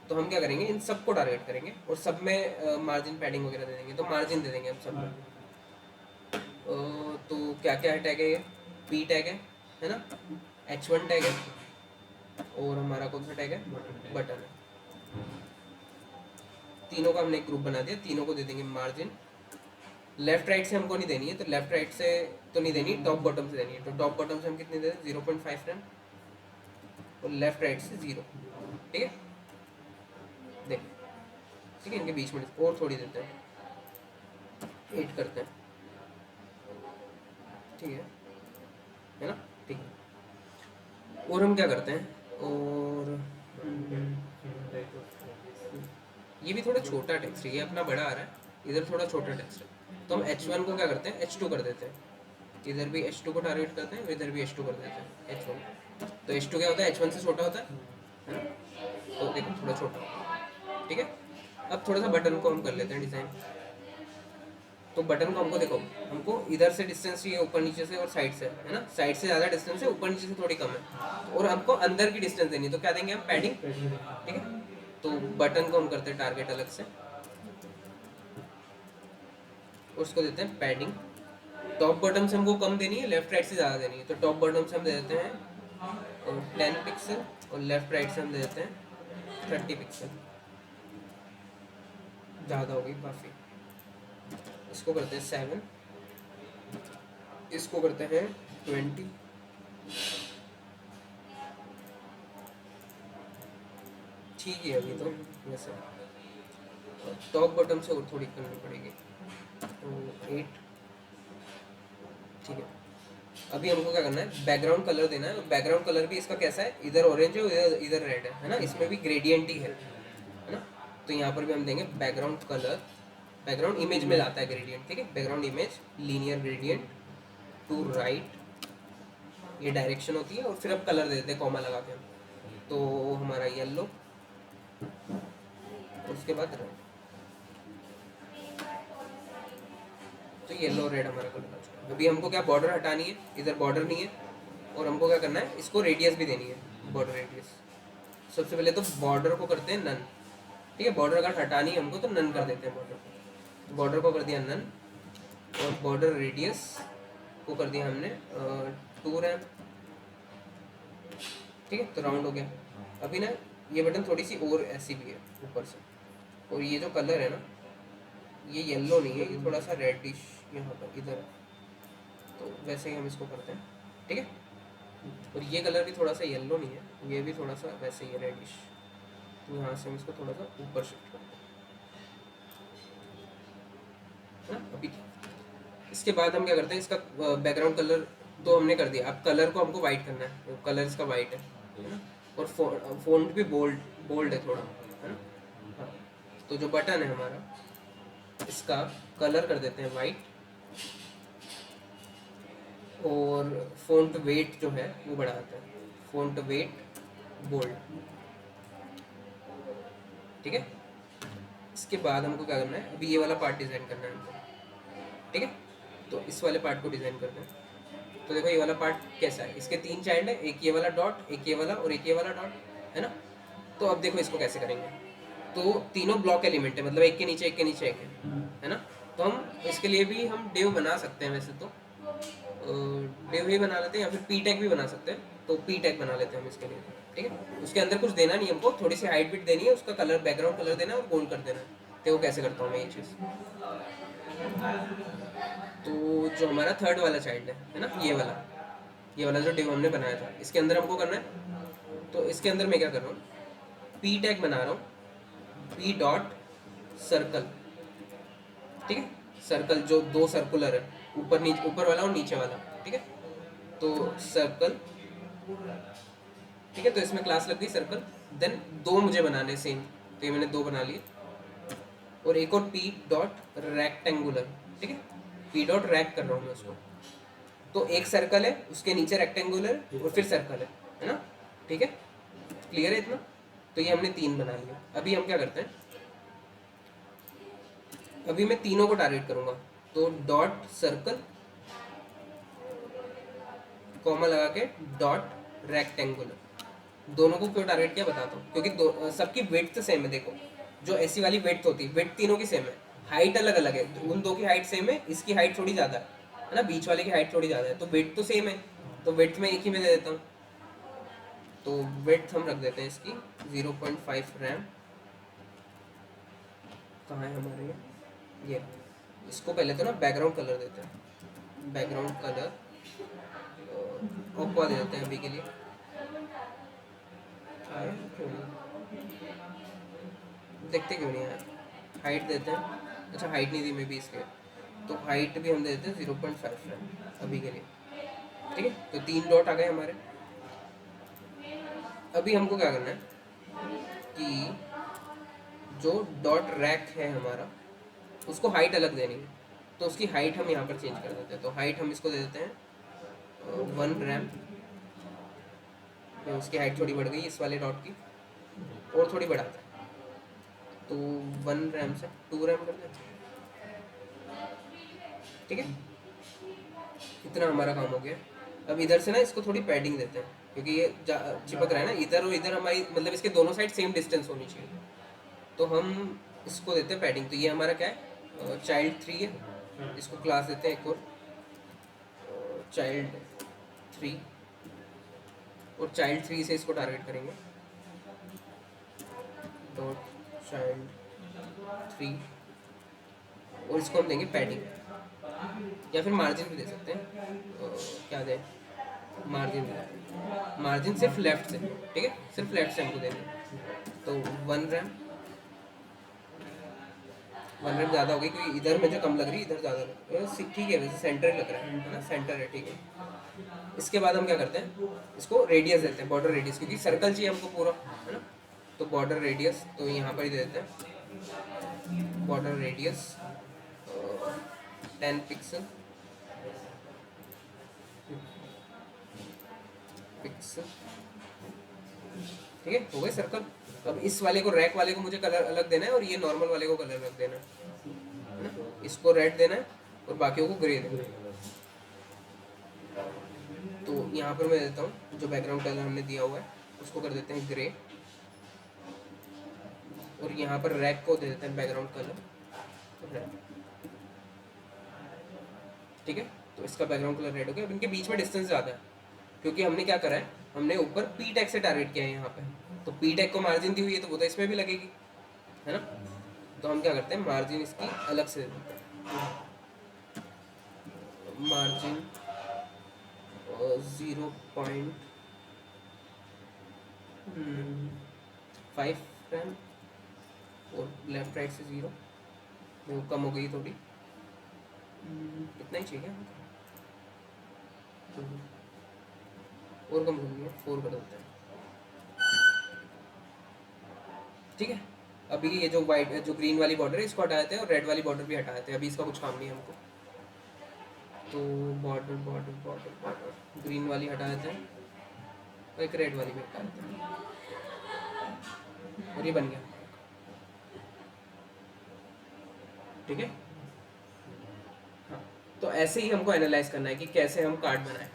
तो हम क्या करेंगे, इन सबको टारगेट करेंगे और सब में मार्जिन पैडिंग वगैरह दे देंगे, तो मार्जिन दे देंगे हम सब में। तो क्या क्या टैग है, ये पी टैग है ना, H1 टैग है, और हमारा कौन सा टैग है, बटन है। तीनों का हमने एक ग्रुप बना दिया, तीनों को दे देंगे मार्जिन। लेफ्ट राइट से हमको नहीं देनी है, तो लेफ्ट राइट से तो नहीं देनी, टॉप बॉटम से देनी है। तो टॉप बॉटम से हम कितनी दे दें, 0.5 रैम, और लेफ्ट राइट से 0, ठीक है, देख, ठीक है। इनके बीच में और थोड़ी देते हैं, 8 करते हैं, ठीक है ना, ठीक है। और हम क्या करते हैं, और ये भी थोड़ा छोटा टेक्स्ट है, ये अपना बड़ा आ रहा है, इधर थोड़ा छोटा टेक्स्ट है, तो हम H1 को क्या करते हैं, H2 कर देते हैं। इधर भी H2 को टारगेट करते हैं, इधर भी H2 कर देते हैं, H1। तो H2 क्या होता है, H1 से छोटा होता है ना, तो देखो थोड़ा छोटा होता है, ठीक है। अब थोड़ा सा बटन को हम कर लेते हैं डिज़ाइन। तो बटन को हमको देखो, हमको इधर से डिस्टेंस चाहिए, ऊपर नीचे से और साइड से, है ना, साइड से ज़्यादा डिस्टेंस है, ऊपर नीचे से थोड़ी कम है, और हमको अंदर की डिस्टेंस देनी है, तो क्या देंगे हम, पैडिंग, ठीक है। तो बटन को हम करते हैं टारगेट अलग से, उसको देते हैं पैडिंग। टॉप बॉटम से हमको कम देनी है, लेफ्ट राइट से ज़्यादा देनी है, तो टॉप बॉटम से हम दे देते हैं 10 पिक्सल, और लेफ्ट राइट से हम दे देते हैं 30 पिक्सल, ज़्यादा होगी काफ़ी। इसको करते हैं 7, इसको करते हैं 20, ठीक है अभी तो वैसे। टॉप बॉटम से और थोड़ी करनी पड़ेगी, तो 8, ठीक है। अभी हमको क्या करना है, बैकग्राउंड कलर देना है, और बैकग्राउंड कलर भी इसका कैसा है, इधर ऑरेंज है और इधर रेड है ना, इसमें भी ग्रेडियंट ही है ना। तो यहाँ पर भी हम देंगे बैकग्राउंड कलर, बैकग्राउंड इमेज में लाता है ग्रेडियंट, ठीक है, background image linear gradient to right, ये डायरेक्शन होती है, और फिर अब कलर दे देते हैं कॉमा लगा के हम, तो हमारा येलो, उसके बाद रेड, तो येलो रेड हमारा कलर आ चुका है। अभी हमको क्या, बॉर्डर हटानी है, इधर बॉर्डर नहीं है, और हमको क्या करना है, इसको रेडियस भी देनी है, बॉर्डर रेडियस सबसे पहले तो बॉर्डर को करते हैं नन, ठीक है। बॉर्डर अगर हटानी है हमको तो नन कर देते हैं बॉर्डर को। बॉर्डर को कर दिया नन, और बॉर्डर रेडियस को कर दिया हमने 2 रैम, ठीक है। तो राउंड हो गया। अभी ना ये बटन थोड़ी सी और ऐसी भी है ऊपर से, और ये जो कलर है ना ये येलो नहीं है, ये थोड़ा सा रेडिश यहाँ पर इधर है, तो वैसे ही हम इसको करते हैं, ठीक है। और ये कलर भी थोड़ा सा येलो नहीं है, ये भी थोड़ा सा वैसे ही है रेडिश, तो यहाँ से हम इसको थोड़ा सा ऊपर शिफ्ट करते हैं ना। अभी इसके बाद हम क्या करते हैं, इसका बैकग्राउंड कलर तो हमने कर दिया, अब कलर को हमको वाइट करना है, कलर इसका वाइट है ना। और फॉन्ट भी बोल्ड बोल्ड है थोड़ा, है ना। हाँ, तो जो बटन है हमारा इसका कलर कर देते हैं वाइट, और फॉन्ट वेट जो है वो बढ़ाते हैं, फॉन्ट वेट बोल्ड, ठीक है। इसके बाद हमको क्या करना है, अभी ये वाला पार्ट डिज़ाइन करना है हमको, ठीक है। तो इस वाले पार्ट को डिज़ाइन करते हैं। तो देखो ये वाला पार्ट कैसा है, इसके 3 चाइल्ड है, एक ये वाला डॉट, एक ये वाला और एक ये वाला डॉट, है ना। तो अब देखो इसको कैसे करेंगे, तो तीनों ब्लॉक एलिमेंट है, मतलब एक के नीचे एक के नीचे एक है ना। तो हम इसके लिए भी हम डिव बना सकते हैं, वैसे तो डिव ही बना लेते हैं, या फिर पी टैग भी बना सकते हैं। तो पी टैग बना लेते हैं हम इसके लिए, ठीक है। उसके अंदर कुछ देना नहीं हमको, थोड़ी सी हाइट बिट देनी है, उसका कलर बैकग्राउंड कलर देना है और गोल्ड कर देना है। देखो कैसे करता हूँ मैं ये चीज़। तो जो हमारा थर्ड वाला चाइल्ड है ना, ये वाला जो डिव हमने बनाया था, इसके अंदर हमको करना है। तो इसके अंदर मैं क्या कर रहा हूँ, पी टैग बना रहा हूँ, पी डॉट सर्कल, ठीक है। सर्कल जो 2 सर्कुलर है, ऊपर नीचे, ऊपर वाला और नीचे वाला, ठीक है। तो सर्कल, ठीक है। तो इसमें क्लास लग गई सर्कल, देन 2 मुझे बनाने सेम, तो ये मैंने 2 बना लिए। और एक और पी डॉट रेक्टेंगुलर, ठीक है। पी डॉट रैक कर रहा हूँ मैं उसको। तो एक सर्कल है, उसके नीचे रेक्टेंगुलर और फिर सर्कल है ना, ठीक है। क्लियर है इतना। तो ये हमने 3 बना लिया। अभी हम क्या करते हैं, अभी मैं तीनों को टारगेट करूंगा। तो डॉट सर्कल, कॉमा लगा के डॉट रेक्टेंगुलर। दोनों को क्यों टारगेट किया बताता हूँ, क्योंकि सबकी वेट सेम है। देखो जो ऐसी वाली वेट होती है, वेट तीनों की सेम है, हाइट अलग अलग है। उन 2 की हाइट सेम है, इसकी हाइट थोड़ी ज़्यादा है ना, बीच वाले की हाइट थोड़ी ज़्यादा है, तो वेट तो सेम है। तो वेट में एक ही में दे देता हूँ। तो वेट हम रख देते हैं इसकी 0.5 रैम। कहाँ है हमारे ये, इसको पहले तो ना बैकग्राउंड कलर देते हैं, बैकग्राउंड कलर ओप्पा दे देते हैं अभी के लिए। देखते क्यों नहीं है, हाइट देते हैं। अच्छा हाइट नहीं दी मैं भी इसके, तो हाइट भी हम दे देते हैं 0.5 रैम अभी के लिए, ठीक है। तो 3 डॉट आ गए हमारे। अभी हमको क्या करना है कि जो डॉट रैक है हमारा, उसको हाइट अलग देनी है। तो उसकी हाइट हम यहाँ पर चेंज कर देते हैं। तो हाइट हम इसको दे देते हैं 1 रैम। उसकी हाइट थोड़ी बढ़ गई इस वाले डॉट की, और थोड़ी बढ़ाते हैं, तो 1 रैम से 2 रैम कर देते हैं, ठीक है। इतना हमारा काम हो गया। अब इधर से ना इसको थोड़ी पैडिंग देते हैं, क्योंकि ये चिपक रहा है ना इधर, और इधर हमारी मतलब इसके दोनों साइड सेम डिस्टेंस होनी चाहिए। तो हम इसको देते हैं पैडिंग। तो ये हमारा क्या है, चाइल्ड 3 है। इसको क्लास देते हैं एक और, चाइल्ड 3, और चाइल्ड 3 से इसको टारगेट करेंगे, डॉट चाइल्ड 3, और इसको हम देंगे पैडिंग, या फिर मार्जिन भी दे सकते हैं। क्या दें, मार्जिन दे, मार्जिन सिर्फ लेफ्ट से, ठीक है, सिर्फ लेफ्ट से हमको देना है। तो 1 रैम, 1 रैम ज़्यादा हो गई क्योंकि इधर मुझे कम लग रही है, इधर ज़्यादा लग रही है, ठीक है। वैसे सेंटर लग रहा है ना, सेंटर है, ठीक है। इसके बाद हम क्या करते हैं, इसको रेडियस देते हैं, बॉर्डर रेडियस, क्योंकि सर्कल चाहिए हमको पूरा, है ना। तो बॉर्डर रेडियस, तो यहाँ पर ही दे देते हैं बॉर्डर रेडियस 10 पिक्सल, ठीक है। हो गए सर्कल। अब इस वाले को, रैक वाले को मुझे कलर अलग देना है, और ये नॉर्मल वाले को कलर अलग देना है ना। इसको रेड देना है और बाकियों को ग्रे देना है। तो यहाँ पर मैं देता हूँ जो बैकग्राउंड कलर हमने दिया हुआ है उसको कर देते हैं ग्रे, और यहाँ पर रैक को दे देते हैं बैकग्राउंड कलर रेड। ठीक है, तो इसका बैकग्राउंड कलर रेड हो गया। अब इनके बीच में डिस्टेंस ज़्यादा है क्योंकि हमने क्या करा है, हमने ऊपर पी टैग से टारगेट किया है यहाँ पे। तो पी टैग को मार्जिन दी हुई है तो वो तो इसमें भी लगेगी, है ना। तो हम क्या करते हैं, मार्जिन इसकी अलग से देते हैं। मार्जिन 0.5 और लेफ्ट राइट से 0, वो कम हो गई थोड़ी। इतना ही चाहिए और कम हो गई है, 4 कर देते हैं। ठीक है, अभी ये जो वाइट जो ग्रीन वाली बॉर्डर है इसको हटा देते हैं और रेड वाली बॉर्डर भी हटा देते हैं। अभी इसका कुछ काम नहीं है हमको। तो border border border border green वाली हटा देते हैं और एक रेड वाली भी हटा देते हैं और ये बन गया। ठीक है, हाँ, तो ऐसे ही हमको एनालाइज करना है कि कैसे हम कार्ड बनाएं।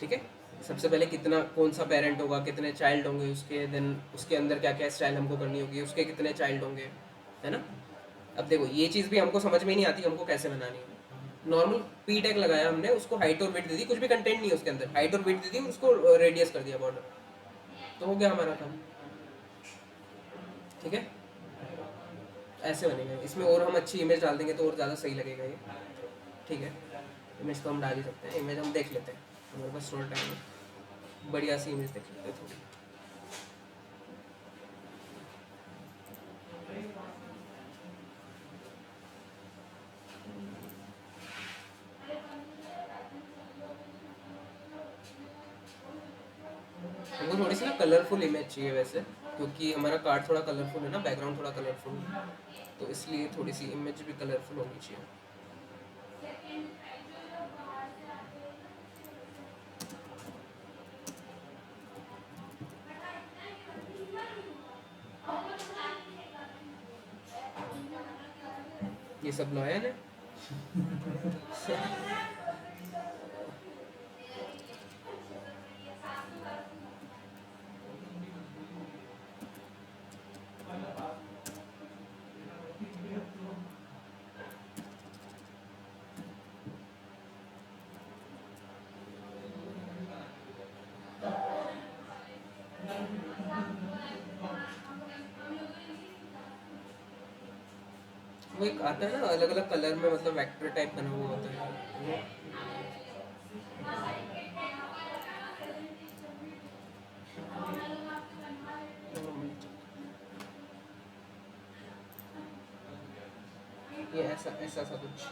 ठीक है, सबसे पहले कितना, कौन सा पेरेंट होगा, कितने चाइल्ड होंगे उसके, देन उसके अंदर क्या क्या स्टाइल हमको करनी होगी, उसके कितने चाइल्ड होंगे, है ना। अब देखो ये चीज़ भी हमको समझ में ही नहीं आती हमको कैसे बनानी है। नॉर्मल पी टैग लगाया हमने, उसको हाइट और वेट दे दी, कुछ भी कंटेंट नहीं है उसके अंदर, हाइट और वेट दे दी और उसको रेडियस कर दिया बॉर्डर, तो हो गया हमारा काम। ठीक है, ऐसे बनेगा। इसमें और हम अच्छी इमेज डाल देंगे तो और ज़्यादा सही लगेगा ये। ठीक है, इमेज तो हम डाल ही सकते हैं, इमेज हम देख लेते हैं, हमारे पास थोड़ा टाइम है, बढ़िया सी इमेज देख लेते हैं थोड़ी। हमको थोड़ी सी ना कलरफुल इमेज चाहिए वैसे, क्योंकि हमारा कार्ड थोड़ा कलरफुल है ना, बैकग्राउंड थोड़ा कलरफुल है, तो इसलिए थोड़ी सी इमेज भी कलरफुल होनी चाहिए। ये सब लॉयन है। वो एक आता है ना अलग अलग कलर में, मतलब वेक्टर टाइप बना हुआ होता है ये ऐसा ऐसा सा कुछ,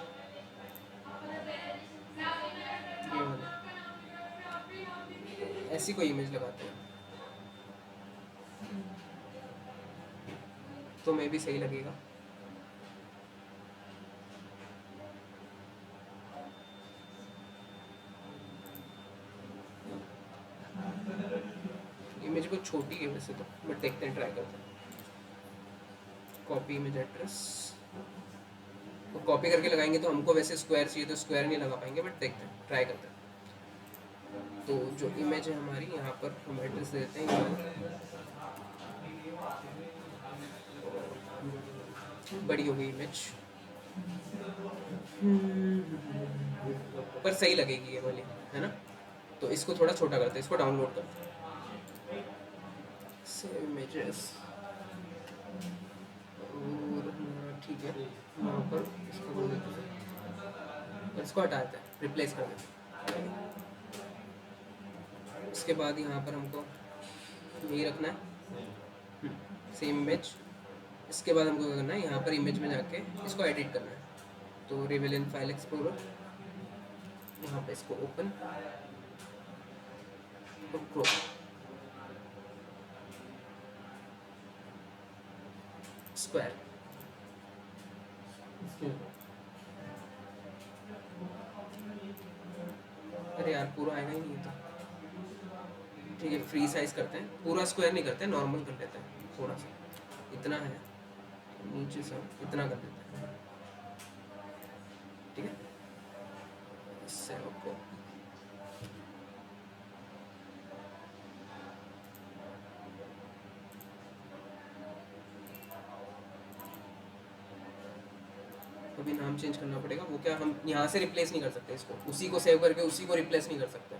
ये वाला, ऐसी कोई इमेज लगाते हैं तो मे भी सही लगेगा। इमेज बहुत छोटी है वैसे तो, बट देखते हैं, ट्राई करते हैं। कॉपी इमेज एड्रेस, तो कॉपी करके लगाएंगे तो हमको वैसे स्क्वायर चाहिए तो स्क्वायर नहीं लगा पाएंगे, बट देखते हैं, ट्राई करते हैं। तो जो इमेज है हमारी, यहाँ पर हम एड्रेस देते हैं, बड़ी हो गई इमेज, पर सही लगेगी ये वाली, है ना। तो इसको थोड़ा छोटा करते हैं, इसको डाउनलोड करते हैं, सेव इमेजेस, और ठीक है, यहाँ पर इसको बोल देते हैं, इसको हटा देते हैं, रिप्लेस कर देते हैं। उसके बाद यहाँ पर हमको यही रखना है, सेम इमेज। इसके बाद हमको क्या करना है, यहाँ पर इमेज में जाके इसको एडिट करना है। तो रिवील इन फाइल एक्सप्लोरर, यहाँ पे इसको ओपन और क्रोप, स्क्वायर, अरे यार पूरा आएगा ही नहीं तो। ठीक है, फ्री साइज करते हैं, पूरा स्क्वायर नहीं करते, नॉर्मल कर लेते हैं, थोड़ा सा इतना है, नीचे से इतना कर देते हैं। ठीक है, इससे आपको अभी नाम चेंज करना पड़ेगा। वो क्या, हम यहाँ से रिप्लेस नहीं कर सकते इसको, उसी को सेव करके उसी को रिप्लेस नहीं कर सकते।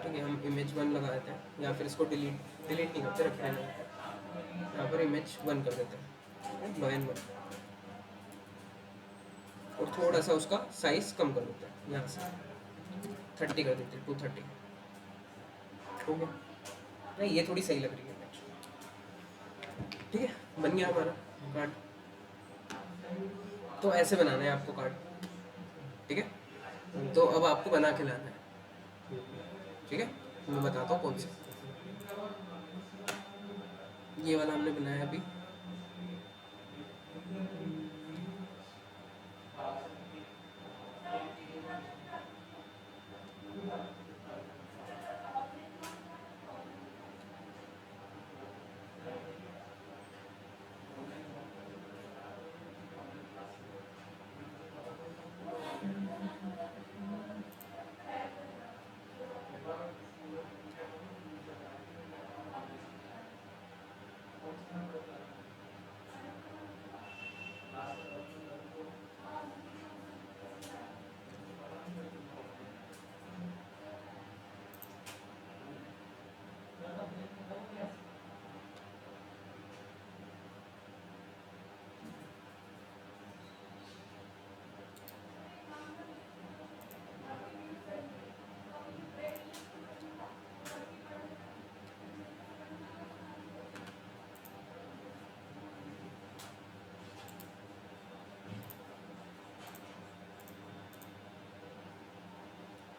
ठीक है, हम इमेज 1 लगा देते हैं, या फिर इसको डिलीट नहीं करते, रखते हैं यहाँ पर इमेज 1 कर देते हैं, लॉयन 1, और थोड़ा सा उसका साइज कम कर देते हैं, यहाँ से 30 कर देते हैं, 230। हो गया नहीं, ये थोड़ी सही लग रही है image। ठीक है, बन गया हमारा कार्ड। तो ऐसे बनाना है आपको कार्ड। ठीक है, तो अब आपको बना के लाना है। ठीक है, मैं बताता हूँ कौन सा। ये वाला हमने बनाया अभी।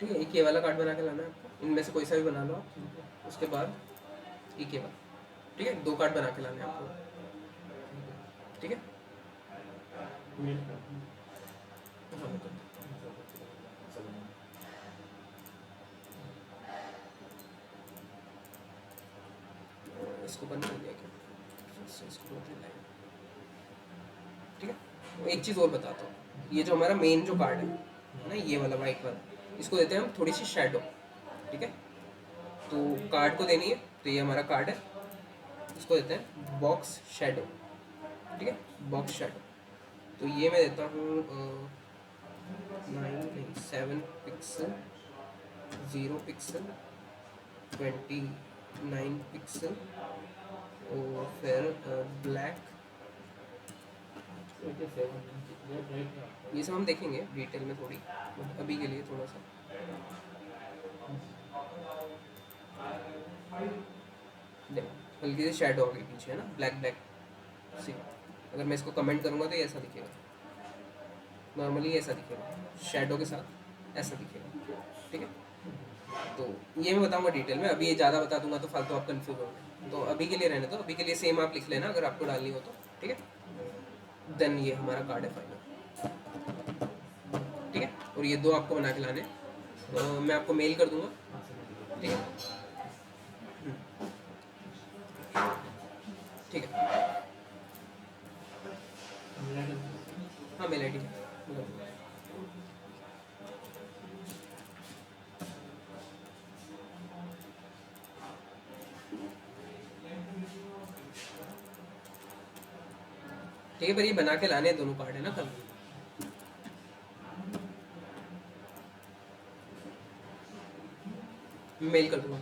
ठीक है, एक ये वाला कार्ड बना के लाना है आपको, इनमें से कोई सा भी बना लो आप। उसके बाद एक ये वाला। ठीक है, 2 कार्ड बना के लाने हैं आपको। ठीक है, हाँ, मैं करता हूँ। इसको बंद कर दिया क्या, फिर से इसको बंद कर। ठीक है, तो एक चीज़ और बताता हूँ, ये जो हमारा मेन जो कार्ड है ना, ये वाला वाइट वाला, इसको देते हैं हम थोड़ी सी शेडो। ठीक है, तो कार्ड को देनी है, तो ये हमारा कार्ड है, इसको देते हैं बॉक्स शेडो। ठीक है, बॉक्स शेडो। तो ये मैं देता हूँ 7 पिक्सल, 0 पिक्सल, 29 पिक्सल, और फिर ब्लैक। ये सब हम देखेंगे डिटेल में थोड़ी, अभी के लिए थोड़ा सा। देखो हल्की सी शेडो होगी पीछे, है ना, ब्लैक ब्लैक सी। अगर मैं इसको कमेंट करूँगा तो ये ऐसा दिखेगा, नॉर्मली ऐसा दिखेगा, शेडो के साथ ऐसा दिखेगा। ठीक है, तो ये मैं बताऊँगा डिटेल में, अभी ये ज़्यादा बता दूंगा तो फालतू आप कंफ्यूज होंगे, तो अभी के लिए रहने दो। अभी के लिए सेम आप लिख लेना अगर आपको डालनी हो तो। ठीक है, देन ये हमारा कार्ड है फाइनल। ठीक है, और ये 2 आपको बना के लाने हैं, तो मैं आपको मेल कर दूंगा। ठीक है, ठीक है, हाँ मेल ID है। ठीक है, पर ये बना के लाने हैं दोनों कार्ड, है ना, कल मेल कर दूंगा।